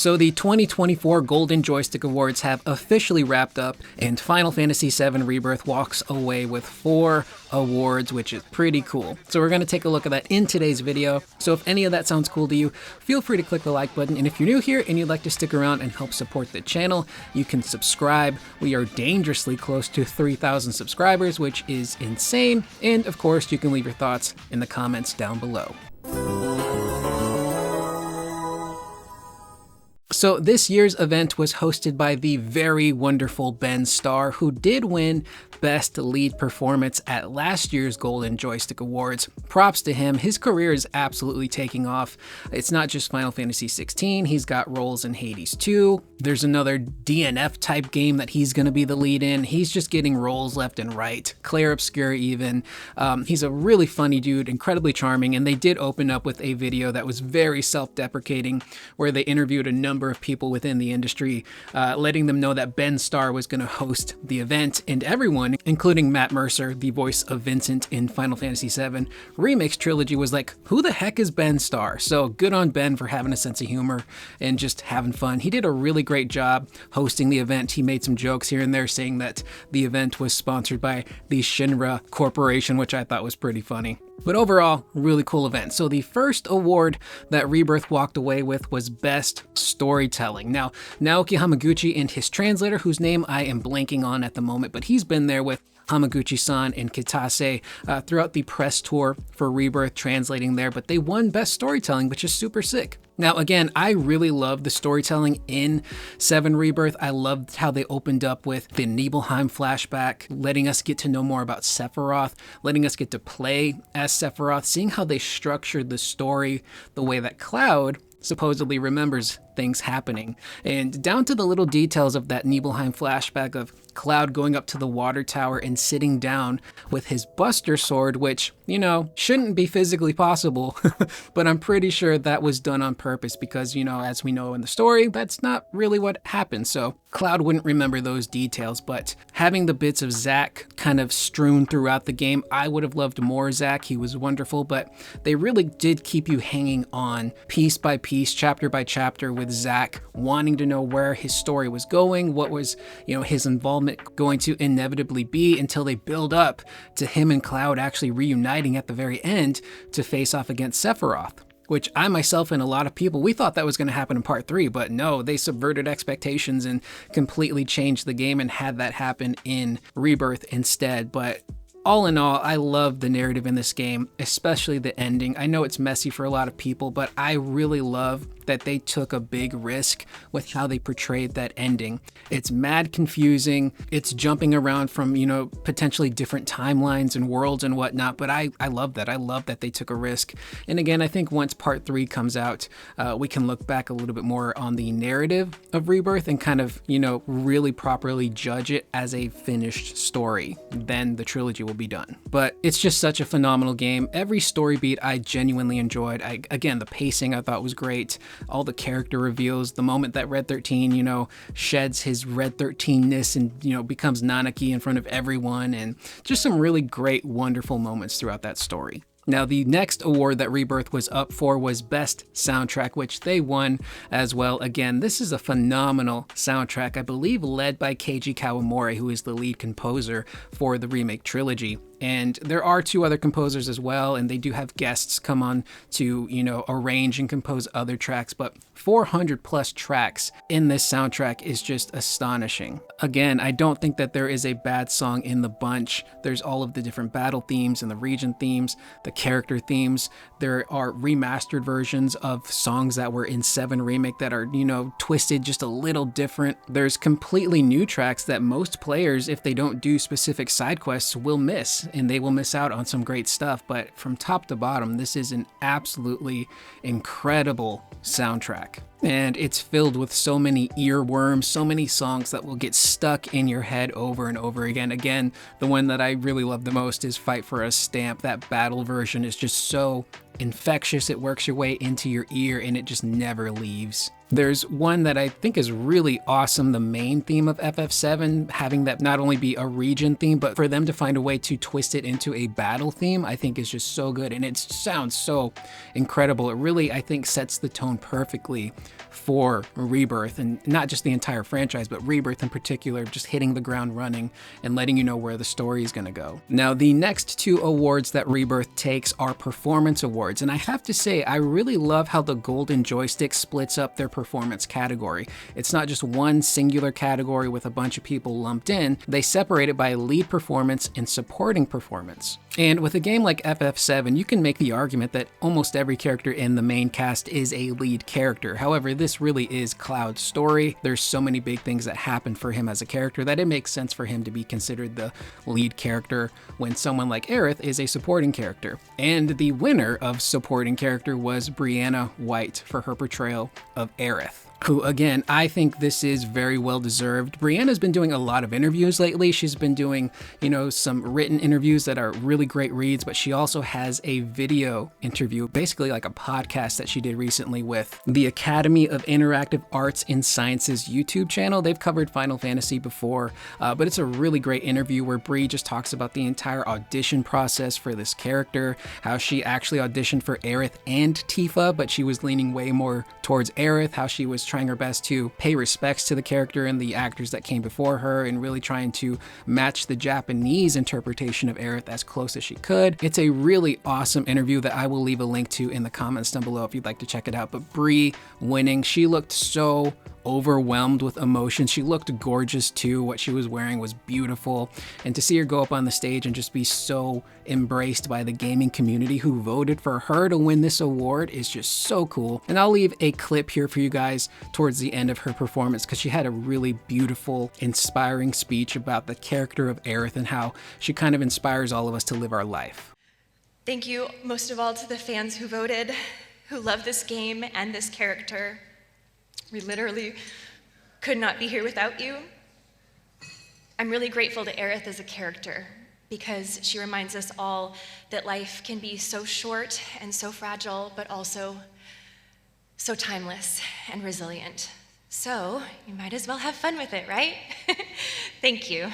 So the 2024 Golden Joystick Awards have officially wrapped up, and Final Fantasy VII Rebirth walks away with 4 awards, which is pretty cool. So we're going to take a look at that in today's video. So if any of that sounds cool to you, feel free to click the like button. And if you're new here and you'd like to stick around and help support the channel, you can subscribe. We are dangerously close to 3,000 subscribers, which is insane. And of course, you can leave your thoughts in the comments down below. So this year's event was hosted by the very wonderful Ben Starr, who did win Best Lead Performance at last year's Golden Joystick Awards. Props to him. His career is absolutely taking off. It's not just Final Fantasy XVI. He's got roles in Hades 2. There's another DNF type game that he's going to be the lead in. He's just getting roles left and right. Claire Obscura even. He's a really funny dude, incredibly charming, and they did open up with a video that was very self-deprecating where they interviewed a number of people within the industry, letting them know that Ben Starr was going to host the event, and everyone, including Matt Mercer, the voice of Vincent in Final Fantasy VII Remake's trilogy, was like, who the heck is Ben Starr? So good on Ben for having a sense of humor and just having fun. He did a really great job hosting the event. He made some jokes here and there saying that the event was sponsored by the Shinra Corporation, which I thought was pretty funny. But overall, really cool event. So the first award that Rebirth walked away with was Best Storytelling. Now, Naoki Hamaguchi and his translator, whose name I am blanking on at the moment, but he's been there with Hamaguchi-san and Kitase throughout the press tour for Rebirth, translating there, but they won Best Storytelling, which is super sick. Now, again, I really love the storytelling in 7 Rebirth. I loved how they opened up with the Nibelheim flashback, letting us get to know more about Sephiroth, letting us get to play as Sephiroth, seeing how they structured the story the way that Cloud supposedly remembers things happening, and down to the little details of that Nibelheim flashback of Cloud going up to the water tower and sitting down with his Buster Sword, which, you know, shouldn't be physically possible, but I'm pretty sure that was done on purpose because, you know, as we know in the story, that's not really what happened. So Cloud wouldn't remember those details, but having the bits of Zack kind of strewn throughout the game, I would have loved more Zack. He was wonderful, but they really did keep you hanging on piece by piece, chapter by chapter, with Zack wanting to know where his story was going, what was, you know, his involvement going to inevitably be, until they build up to him and Cloud actually reuniting at the very end to face off against Sephiroth. Which I myself and a lot of people, we thought that was going to happen in part 3, but no, they subverted expectations and completely changed the game and had that happen in Rebirth instead. But all in all, I love the narrative in this game, especially the ending. I know it's messy for a lot of people, but I really love that they took a big risk with how they portrayed that ending. It's mad confusing. It's jumping around from, you know, potentially different timelines and worlds and whatnot, but I love that. I love that they took a risk. And again, I think once part 3 comes out, we can look back a little bit more on the narrative of Rebirth and kind of, you know, really properly judge it as a finished story. Then the trilogy will be done. But it's just such a phenomenal game. Every story beat I genuinely enjoyed. Again, the pacing I thought was great. All the character reveals, the moment that Red 13, you know, sheds his Red 13-ness and, you know, becomes Nanaki in front of everyone, and just some really great, wonderful moments throughout that story. Now, the next award that Rebirth was up for was Best Soundtrack, which they won as well. Again, this is a phenomenal soundtrack, I believe led by Keiji Kawamori, who is the lead composer for the remake trilogy. And there are 2 other composers as well, and they do have guests come on to, you know, arrange and compose other tracks, but 400 plus tracks in this soundtrack is just astonishing. Again, I don't think that there is a bad song in the bunch. There's all of the different battle themes and the region themes, the character themes. There are remastered versions of songs that were in 7 Remake that are, you know, twisted just a little different. There's completely new tracks that most players, if they don't do specific side quests, will miss, and they will miss out on some great stuff. But from top to bottom, this is an absolutely incredible soundtrack. And it's filled with so many earworms, so many songs that will get stuck in your head over and over again. Again, the one that I really love the most is Fight for a Stamp. That battle version is just so infectious. It works your way into your ear and it just never leaves. There's one that I think is really awesome, the main theme of FF7, having that not only be a region theme, but for them to find a way to twist it into a battle theme, I think is just so good, and it sounds so incredible. It really, I think, sets the tone perfectly for Rebirth, and not just the entire franchise, but Rebirth in particular, just hitting the ground running and letting you know where the story is going to go. Now, the next two awards that Rebirth takes are performance awards, and I have to say, I really love how the Golden Joystick splits up their performance category. It's not just one singular category with a bunch of people lumped in. They separate it by lead performance and supporting performance. And with a game like FF7, you can make the argument that almost every character in the main cast is a lead character. However, this really is Cloud's story. There's so many big things that happen for him as a character that it makes sense for him to be considered the lead character when someone like Aerith is a supporting character. And the winner of supporting character was Brianna White for her portrayal of Aerith, who, again, I think this is very well deserved. Brianna's been doing a lot of interviews lately. She's been doing, some written interviews that are really great reads, but she also has a video interview, basically like a podcast that she did recently with the Academy of Interactive Arts and Sciences YouTube channel. They've covered Final Fantasy before, but it's a really great interview where Bri just talks about the entire audition process for this character, how she actually auditioned for Aerith and Tifa, but she was leaning way more towards Aerith, how she was trying her best to pay respects to the character and the actors that came before her, and really trying to match the Japanese interpretation of Aerith as close as she could. It's a really awesome interview that I will leave a link to in the comments down below if you'd like to check it out. But Bri winning, she looked so overwhelmed with emotion. She looked gorgeous too. What she was wearing was beautiful. And to see her go up on the stage and just be so embraced by the gaming community who voted for her to win this award is just so cool. And I'll leave a clip here for you guys towards the end of her performance because she had a really beautiful, inspiring speech about the character of Aerith and how she kind of inspires all of us to live our life. Thank you most of all to the fans who voted, who love this game and this character. We literally could not be here without you. I'm really grateful to Aerith as a character because she reminds us all that life can be so short and so fragile, but also so timeless and resilient. So you might as well have fun with it, right? Thank you.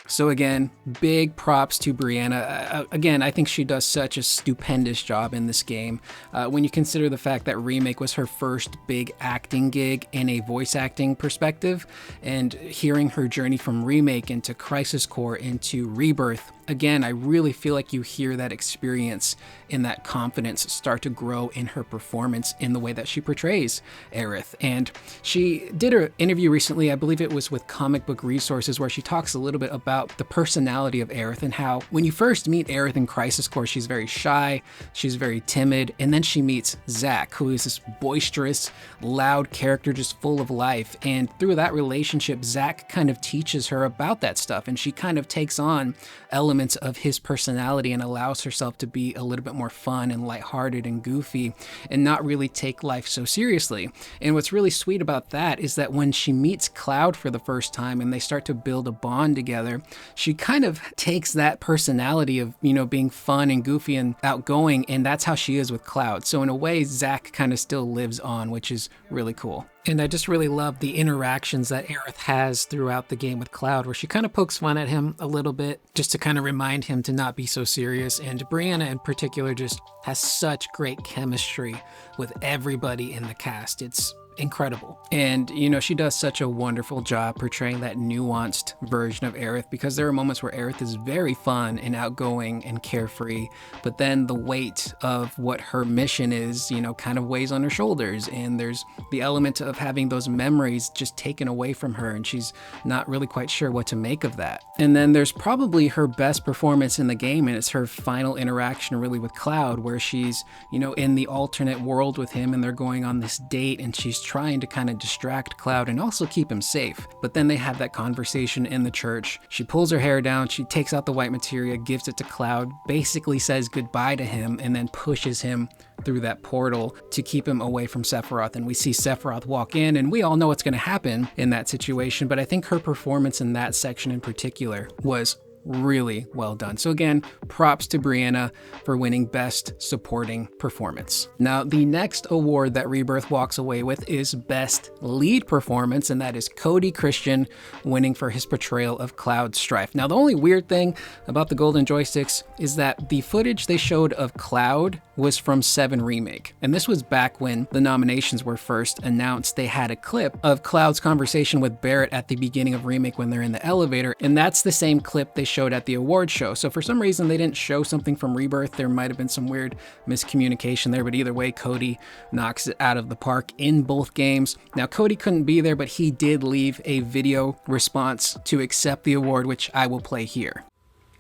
So again, big props to Brianna. Again, I think she does such a stupendous job in this game. When you consider the fact that Remake was her first big acting gig in a voice acting perspective, and hearing her journey from Remake into Crisis Core into Rebirth, again, I really feel like you hear that experience and that confidence start to grow in her performance in the way that she portrays Aerith. And she did an interview recently, I believe it was with Comic Book Resources, where she talks a little bit about the personality of Aerith and how when you first meet Aerith in Crisis Core, she's very shy, she's very timid, and then she meets Zack, who is this boisterous, loud character just full of life. And through that relationship, Zack kind of teaches her about that stuff, and she kind of takes on elements of his personality and allows herself to be a little bit more fun and lighthearted and goofy and not really take life so seriously. And what's really sweet about that is that when she meets Cloud for the first time and they start to build a bond together, she kind of takes that personality of, being fun and goofy and outgoing, and that's how she is with Cloud. So in a way, Zack kind of still lives on, which is really cool. And I just really love the interactions that Aerith has throughout the game with Cloud, where she kind of pokes fun at him a little bit just to kind of remind him to not be so serious. And Brianna in particular just has such great chemistry with everybody in the cast. It's incredible. And she does such a wonderful job portraying that nuanced version of Aerith, because there are moments where Aerith is very fun and outgoing and carefree, but then the weight of what her mission is, kind of weighs on her shoulders, and there's the element of having those memories just taken away from her, and she's not really quite sure what to make of that. And then there's probably her best performance in the game, and it's her final interaction really with Cloud, where she's, in the alternate world with him, and they're going on this date, and she's trying to kind of distract Cloud and also keep him safe. But then they have that conversation in the church. She pulls her hair down, she takes out the white materia, gives it to Cloud, basically says goodbye to him, and then pushes him through that portal to keep him away from Sephiroth. And we see Sephiroth walk in, and we all know what's going to happen in that situation, but I think her performance in that section in particular was really well done. So again, props to Brianna for winning Best Supporting Performance. Now, the next award that Rebirth walks away with is Best Lead Performance, and that is Cody Christian winning for his portrayal of Cloud Strife. Now, the only weird thing about the Golden Joysticks is that the footage they showed of Cloud was from 7 Remake, and this was back when the nominations were first announced. They had a clip of Cloud's conversation with Barrett at the beginning of Remake when they're in the elevator, and that's the same clip they showed at the award show. So for some reason they didn't show something from Rebirth. There might have been some weird miscommunication there, but either way, Cody knocks it out of the park in both games. Now, Cody couldn't be there, but he did leave a video response to accept the award, which I will play here.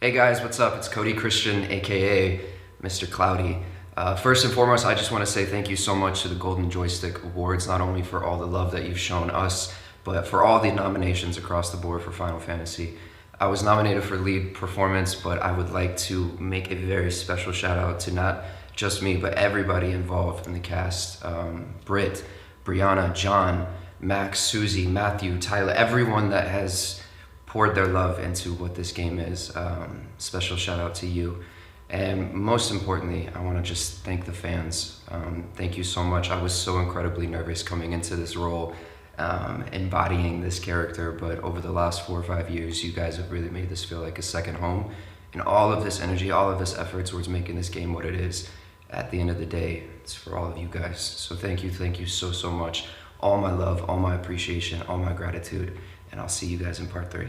Hey guys, what's up? It's Cody Christian, aka Mr. Cloudy. First and foremost, I just want to say thank you so much to the Golden Joystick Awards, not only for all the love that you've shown us, but for all the nominations across the board for Final Fantasy. I was nominated for lead performance, but I would like to make a very special shout out to not just me, but everybody involved in the cast. Britt, Brianna, John, Max, Susie, Matthew, Tyler, everyone that has poured their love into what this game is. Special shout out to you. And most importantly, I want to just thank the fans. Thank you so much. I was so incredibly nervous coming into this role, embodying this character, but over the last 4 or 5 years, you guys have really made this feel like a second home. And all of this energy, all of this effort towards making this game what it is, at the end of the day, it's for all of you guys. So thank you so, so much. All my love, all my appreciation, all my gratitude, and I'll see you guys in part 3.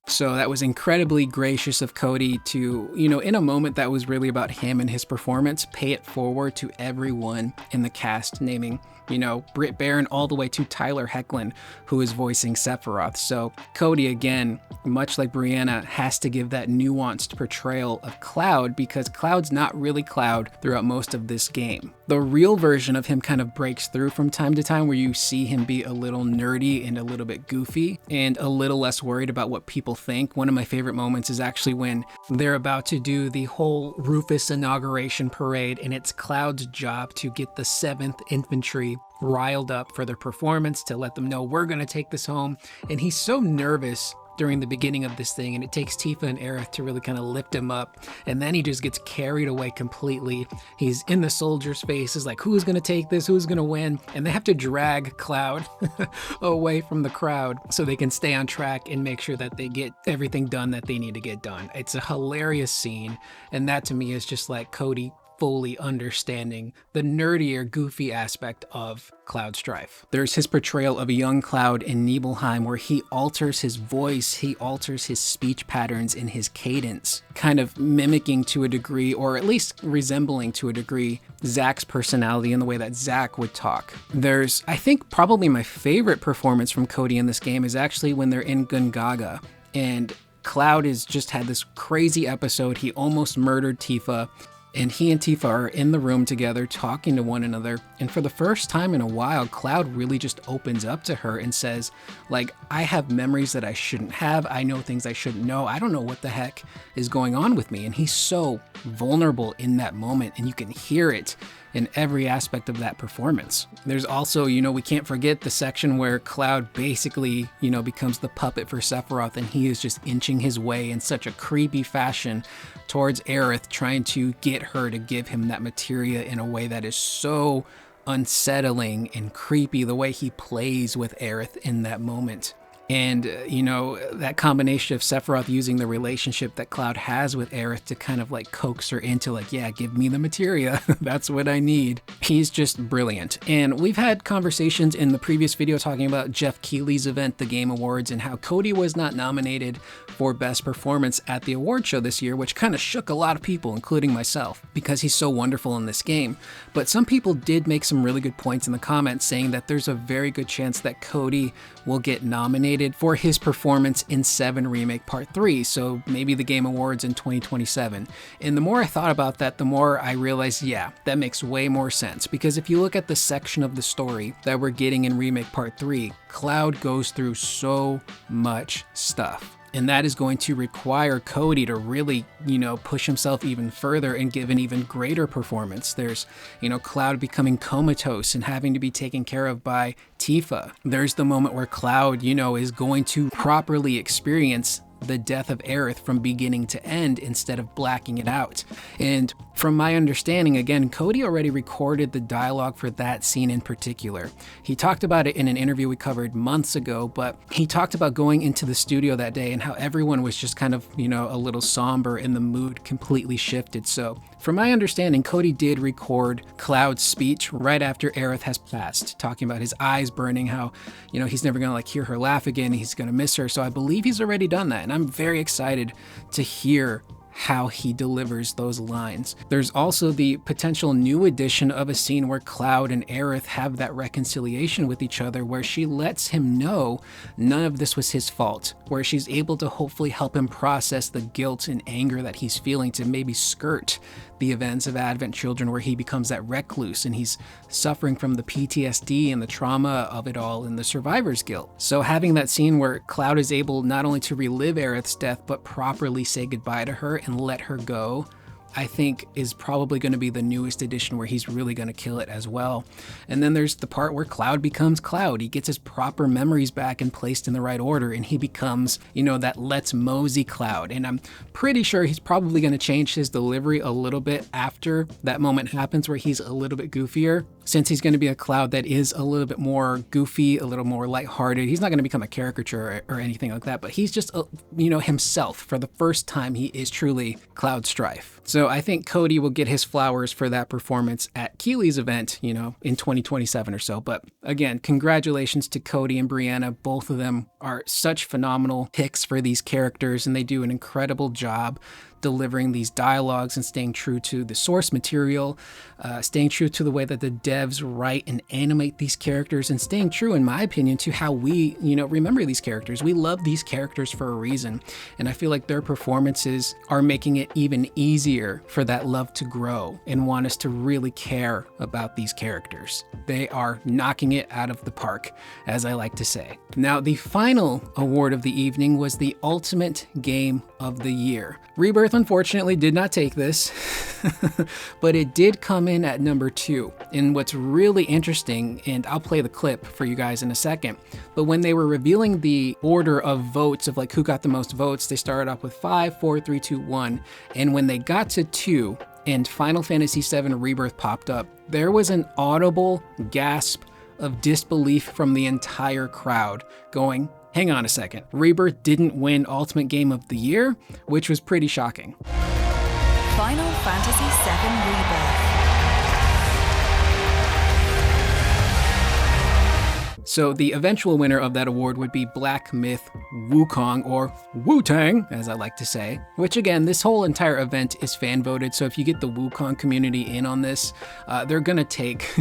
So that was incredibly gracious of Cody to, in a moment that was really about him and his performance, pay it forward to everyone in the cast, naming, Britt Baron all the way to Tyler Hoechlin, who is voicing Sephiroth. So Cody, again, much like Brianna, has to give that nuanced portrayal of Cloud, because Cloud's not really Cloud throughout most of this game. The real version of him kind of breaks through from time to time, where you see him be a little nerdy and a little bit goofy and a little less worried about what people think. One of my favorite moments is actually when they're about to do the whole Rufus inauguration parade, and it's Cloud's job to get the 7th Infantry riled up for their performance, to let them know we're going to take this home. And he's so nervous during the beginning of this thing, and it takes Tifa and Aerith to really kind of lift him up, and then he just gets carried away completely. He's in the soldiers' faces like, who's going to take this, who's going to win, and they have to drag Cloud away from the crowd so they can stay on track and make sure that they get everything done that they need to get done. It's a hilarious scene, and that to me is just like Cody fully understanding the nerdier, goofy aspect of Cloud Strife. There's his portrayal of a young Cloud in Nibelheim, where he alters his voice, he alters his speech patterns in his cadence, kind of mimicking to a degree, or at least resembling to a degree, Zack's personality in the way that Zack would talk. There's, I think, probably my favorite performance from Cody in this game is actually when they're in Gungaga, and Cloud has just had this crazy episode. He almost murdered Tifa, and he and Tifa are in the room together talking to one another. And for the first time in a while, Cloud really just opens up to her and says, like, I have memories that I shouldn't have. I know things I shouldn't know. I don't know what the heck is going on with me. And he's so vulnerable in that moment, and you can hear it in every aspect of that performance. There's also, we can't forget the section where Cloud basically, becomes the puppet for Sephiroth, and he is just inching his way in such a creepy fashion towards Aerith, trying to get her to give him that materia in a way that is so unsettling and creepy, the way he plays with Aerith in that moment. And, that combination of Sephiroth using the relationship that Cloud has with Aerith to kind of like coax her into like, yeah, give me the materia. That's what I need. He's just brilliant. And we've had conversations in the previous video talking about Jeff Keighley's event, the Game Awards, and how Cody was not nominated for Best Performance at the award show this year, which kind of shook a lot of people, including myself, because he's so wonderful in this game. But some people did make some really good points in the comments, saying that there's a very good chance that Cody will get nominated for his performance in 7 Remake Part 3, so maybe the Game Awards in 2027. And the more I thought about that, the more I realized, yeah, that makes way more sense, because if you look at the section of the story that we're getting in Remake Part 3, Cloud goes through so much stuff. And that is going to require Cody to really, push himself even further and give an even greater performance. There's, Cloud becoming comatose and having to be taken care of by Tifa. There's the moment where Cloud, is going to properly experience the death of Aerith from beginning to end instead of blacking it out. And from my understanding, again, Cody already recorded the dialogue for that scene in particular. He talked about it in an interview we covered months ago, but he talked about going into the studio that day and how everyone was just kind of, a little somber and the mood completely shifted. So from my understanding, Cody did record Cloud's speech right after Aerith has passed, talking about his eyes burning, how, he's never gonna hear her laugh again, he's gonna miss her. So I believe he's already done that, and I'm very excited to hear how he delivers those lines. There's also the potential new addition of a scene where Cloud and Aerith have that reconciliation with each other, where she lets him know none of this was his fault, where she's able to hopefully help him process the guilt and anger that he's feeling to maybe skirt the events of Advent Children, where he becomes that recluse and he's suffering from the PTSD and the trauma of it all and the survivor's guilt. So having that scene where Cloud is able not only to relive Aerith's death, but properly say goodbye to her and let her go, I think is probably going to be the newest edition where he's really going to kill it as well. And then there's the part where Cloud becomes Cloud. He gets his proper memories back and placed in the right order, and he becomes, that Let's Mosey Cloud. And I'm pretty sure he's probably going to change his delivery a little bit after that moment happens where he's a little bit goofier, since he's going to be a Cloud that is a little bit more goofy, a little more lighthearted. He's not going to become a caricature or anything like that, but he's just, himself. For the first time, he is truly Cloud Strife. So I think Cody will get his flowers for that performance at Keeley's event, in 2027 or so. But again, congratulations to Cody and Brianna. Both of them are such phenomenal picks for these characters, and they do an incredible job delivering these dialogues and staying true to the source material, staying true to the way that the devs write and animate these characters, and staying true, in my opinion, to how we, remember these characters. We love these characters for a reason, and I feel like their performances are making it even easier for that love to grow and want us to really care about these characters. They are knocking it out of the park, as I like to say. Now, the final award of the evening was the Ultimate Game of the Year. Rebirth unfortunately did not take this, but it did come in at number 2. And what's really interesting, and I'll play the clip for you guys in a second, but when they were revealing the order of votes of who got the most votes, they started off with 5, 4, 3, 2, 1. And when they got to 2 and Final Fantasy VII Rebirth popped up, there was an audible gasp of disbelief from the entire crowd going, hang on a second, Rebirth didn't win Ultimate Game of the Year, which was pretty shocking. Final Fantasy VII Rebirth. So the eventual winner of that award would be Black Myth Wukong, or Wu-Tang, as I like to say, which again, this whole entire event is fan voted. So if you get the Wukong community in on this, they're gonna take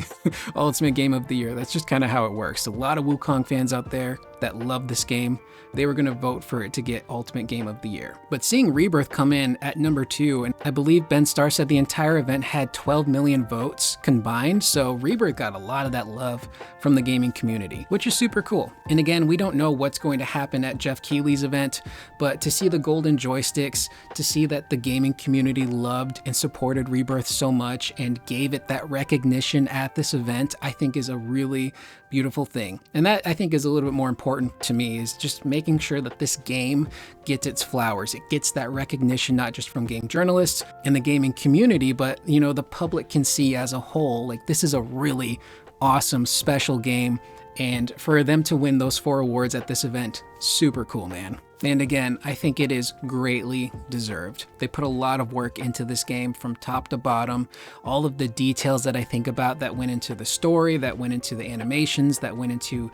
Ultimate Game of the Year. That's just kind of how it works. A lot of Wukong fans out there that love this game, they were gonna vote for it to get Ultimate Game of the Year. But seeing Rebirth come in at number 2, and I believe Ben Starr said the entire event had 12 million votes combined, so Rebirth got a lot of that love from the gaming community, which is super cool. And again, we don't know what's going to happen at Jeff Keighley's event, but to see the Golden Joysticks, to see that the gaming community loved and supported Rebirth so much and gave it that recognition at this event, I think is a really beautiful thing. And that, I think, is a little bit more important to me, is just making sure that this game gets its flowers. It gets that recognition, not just from game journalists and the gaming community, but the public can see as a whole, this is a really awesome, special game. And for them to win those 4 awards at this event, super cool, man. And again, I think it is greatly deserved. They put a lot of work into this game from top to bottom. All of the details that I think about that went into the story, that went into the animations, that went into,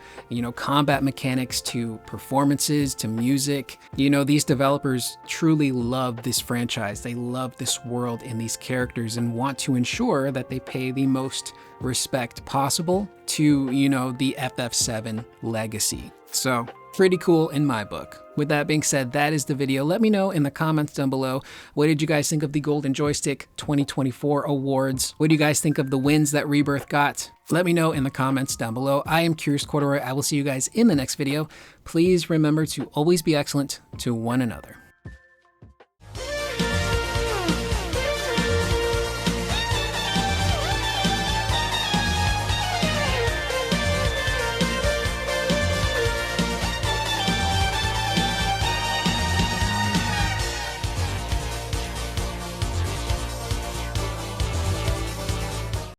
combat mechanics, to performances, to music. These developers truly love this franchise. They love this world and these characters and want to ensure that they pay the most respect possible to, the FF7 legacy. So pretty cool in my book. With that being said, that is the video. Let me know in the comments down below, what did you guys think of the Golden Joystick 2024 awards? What do you guys think of the wins that Rebirth got? Let me know in the comments down below. I am Curious Corduroy. I will see you guys in the next video. Please remember to always be excellent to one another.